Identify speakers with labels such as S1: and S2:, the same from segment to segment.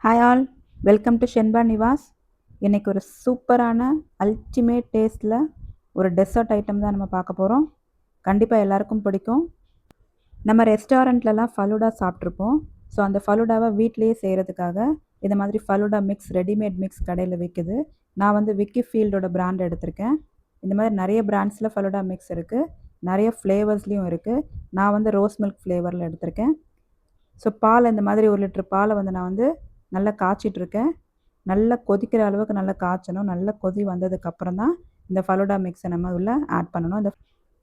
S1: Hi all, welcome to Shenba Nivas. இன்றைக்கி ஒரு சூப்பரான அல்டிமேட் டேஸ்ட்டில் ஒரு டெசர்ட் ஐட்டம் தான் நம்ம பார்க்க போகிறோம். கண்டிப்பாக எல்லாருக்கும் பிடிக்கும். நம்ம ரெஸ்டாரண்ட்லலாம் ஃபலூடா சாப்பிட்ருப்போம். ஸோ அந்த ஃபலூடாவை வீட்டிலேயே செய்கிறதுக்காக இந்த மாதிரி ஃபலூடா மிக்ஸ், ரெடிமேட் மிக்ஸ் கடையில் விற்குது. நான் வந்து விக்கி ஃபீல்டோட பிராண்ட் எடுத்திருக்கேன். இந்த மாதிரி நிறைய பிராண்ட்ஸில் ஃபலூடா மிக்ஸ் இருக்குது, நிறைய ஃப்ளேவர்ஸ்லேயும் இருக்குது. நான் வந்து ரோஸ் மில்க் ஃப்ளேவரில் எடுத்திருக்கேன். ஸோ பால், இந்த மாதிரி 1 லிட்டர் பாலை வந்து நான் வந்து நல்லா காய்ச்சிட்ருக்கேன். நல்லா கொதிக்கிற அளவுக்கு நல்லா காய்ச்சணும். நல்லா கொதி வந்ததுக்கப்புறம் தான் இந்த ஃபலூடா மிக்ஸை நம்ம உள்ள ஆட் பண்ணணும். இந்த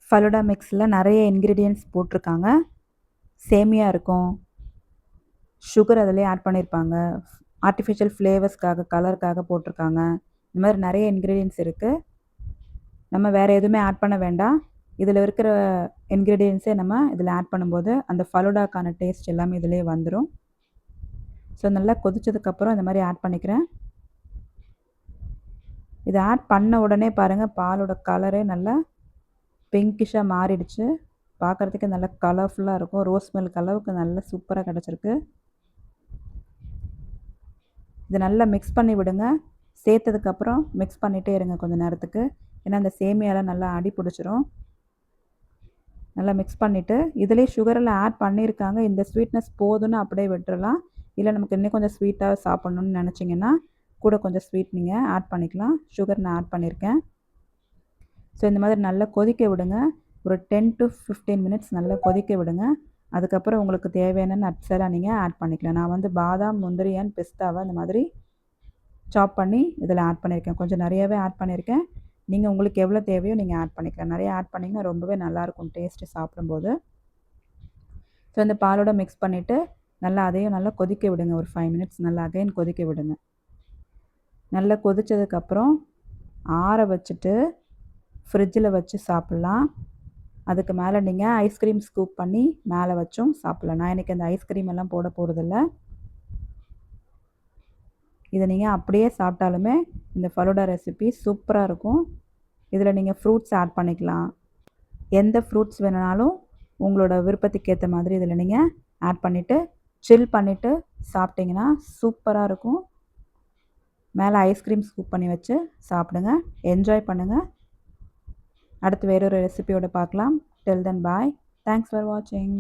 S1: ஃபலூடா மிக்ஸில் நிறைய இன்க்ரீடியன்ட்ஸ் போட்டிருக்காங்க. சேமியா இருக்கும், சுகர் அதிலே ஆட் பண்ணியிருப்பாங்க, ஆர்டிஃபிஷியல் ஃப்ளேவர்ஸ்க்காக, கலருக்காக போட்டிருக்காங்க. இந்த மாதிரி நிறைய இன்க்ரீடியன்ட்ஸ் இருக்குது. நம்ம வேறு எதுவுமே ஆட் பண்ண வேண்டாம். இதில் இருக்கிற இன்க்ரீடியன்ஸே நம்ம இதில் ஆட் பண்ணும்போது அந்த ஃபலூடாக்கான டேஸ்ட் எல்லாமே இதிலே வந்துடும். ஸோ நல்லா கொதிச்சதுக்கப்புறம் இந்த மாதிரி ஆட் பண்ணிக்கிறேன். இதை ஆட் பண்ண உடனே பாருங்கள், பாலோட கலரே நல்லா பிங்கிஷாக மாறிடுச்சு. பார்க்குறதுக்கு நல்லா கலர்ஃபுல்லாக இருக்கும். ரோஸ் மில்க் அளவுக்கு நல்லா சூப்பராக கிடச்சிருக்கு. இதை நல்லா மிக்ஸ் பண்ணி விடுங்க. சேர்த்ததுக்கப்புறம் மிக்ஸ் பண்ணிகிட்டே இருங்க கொஞ்சம் நேரத்துக்கு. ஏன்னா அந்த சேமியாலாம் நல்லா அடி பிடிச்சிரும். நல்லா மிக்ஸ் பண்ணிவிட்டு இதிலே சுகரெல்லாம் ஆட் பண்ணியிருக்காங்க. இந்த ஸ்வீட்னஸ் போதும்னு அப்படியே விட்டுறலாம். இல்லை நமக்கு இன்னும் கொஞ்சம் ஸ்வீட்டாக சாப்பிட்ணுன்னு நினச்சிங்கன்னா கூட கொஞ்சம் ஸ்வீட் நீங்கள் ஆட் பண்ணிக்கலாம். சுகர் நான் ஆட் பண்ணியிருக்கேன். ஸோ இந்த மாதிரி நல்லா கொதிக்க விடுங்க. ஒரு 10 to 15 மினிட்ஸ் நல்லா கொதிக்க விடுங்க. அதுக்கப்புறம் உங்களுக்கு தேவையான நட்ஸ் எல்லாம் நீங்கள் ஆட் பண்ணிக்கலாம். நான் வந்து பாதாம், முந்திரி அண்ட் பிஸ்தாவை இந்த மாதிரி சாப் பண்ணி இதில் ஆட் பண்ணியிருக்கேன். கொஞ்சம் நிறையவே ஆட் பண்ணியிருக்கேன். நீங்கள் உங்களுக்கு எவ்வளோ தேவையோ நீங்கள் ஆட் பண்ணிக்கலாம். நிறைய ஆட் பண்ணிங்கன்னா ரொம்பவே நல்லாயிருக்கும் டேஸ்ட்டு சாப்பிடும்போது. ஸோ இந்த பாலோட மிக்ஸ் பண்ணிவிட்டு நல்லா அதையும் நல்லா கொதிக்க விடுங்க. ஒரு 5 மினிட்ஸ் நல்லா அகைன் கொதிக்க விடுங்க. நல்லா கொதித்ததுக்கப்புறம் ஆற வச்சுட்டு ஃப்ரிட்ஜில் வச்சு சாப்பிட்லாம். அதுக்கு மேலே நீங்கள் ஐஸ்கிரீம் ஸ்கூப் பண்ணி மேலே வச்சும் சாப்பிட்லாம். நான் இன்றைக்கி அந்த ஐஸ்கிரீம் எல்லாம் போட போகிறதில்ல. இதை நீங்கள் அப்படியே சாப்பிட்டாலுமே இந்த ஃபலூடா ரெசிபி சூப்பராக இருக்கும். இதில் நீங்கள் ஃப்ரூட்ஸ் ஆட் பண்ணிக்கலாம். எந்த ஃப்ரூட்ஸ் வேணுனாலும் உங்களோட விருப்பத்துக்கு ஏற்ற மாதிரி இதில் நீங்கள் ஆட் பண்ணிவிட்டு சில் பண்ணிவிட்டு சாப்பிட்டிங்கன்னா சூப்பராக இருக்கும். மேலே ஐஸ்கிரீம் ஸ்கூப் பண்ணி வச்சு சாப்பிடுங்க. என்ஜாய் பண்ணுங்கள். அடுத்து வேறொரு ரெசிபியோட பார்க்கலாம். டில் தென் பாய். தேங்க்ஸ் ஃபார் வாட்சிங்.